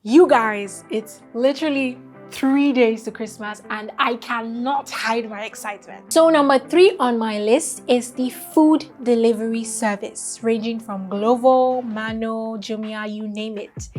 You guys, it's literally 3 days to Christmas and I cannot hide my excitement. So number 3 on my list is the food delivery service, ranging from Glovo, Mano, Jumia, you name it.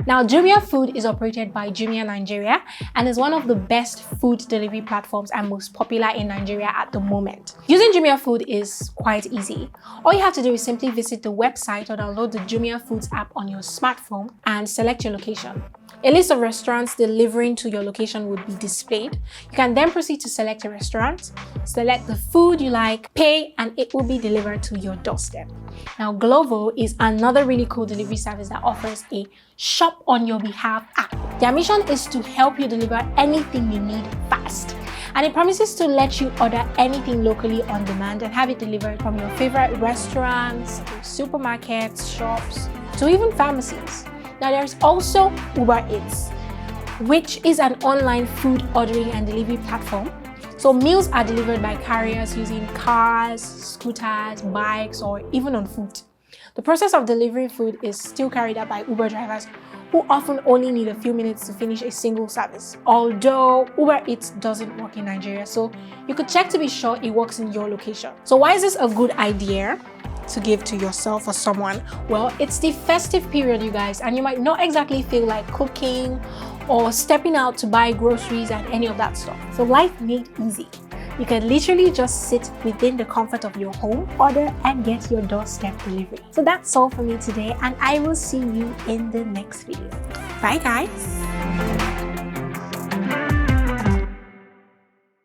Now, Jumia Food is operated by Jumia Nigeria and is one of the best food delivery platforms and most popular in Nigeria at the moment. Using Jumia Food is quite easy. All you have to do is simply visit the website or download the Jumia Foods app on your smartphone and select your location. A list of restaurants delivering to your location would be displayed. You can then proceed to select a restaurant, select the food you like, pay, and it will be delivered to your doorstep. Now, Glovo is another really cool delivery service that offers a shop on your behalf app. Their mission is to help you deliver anything you need fast. And it promises to let you order anything locally on demand and have it delivered from your favorite restaurants, supermarkets, shops, to even pharmacies. Now, there's also Uber Eats, which is an online food ordering and delivery platform. So meals are delivered by carriers using cars, scooters, bikes, or even on foot. The process of delivering food is still carried out by Uber drivers who often only need a few minutes to finish a single service. Although Uber Eats doesn't work in Nigeria, so you could check to be sure it works in your location. So why is this a good idea to give to yourself or someone? Well, it's the festive period, you guys, and you might not exactly feel like cooking or stepping out to buy groceries and any of that stuff. So life made easy. You can literally just sit within the comfort of your home, order, and get your doorstep delivery. So that's all for me today, and I will see you in the next video. Bye guys!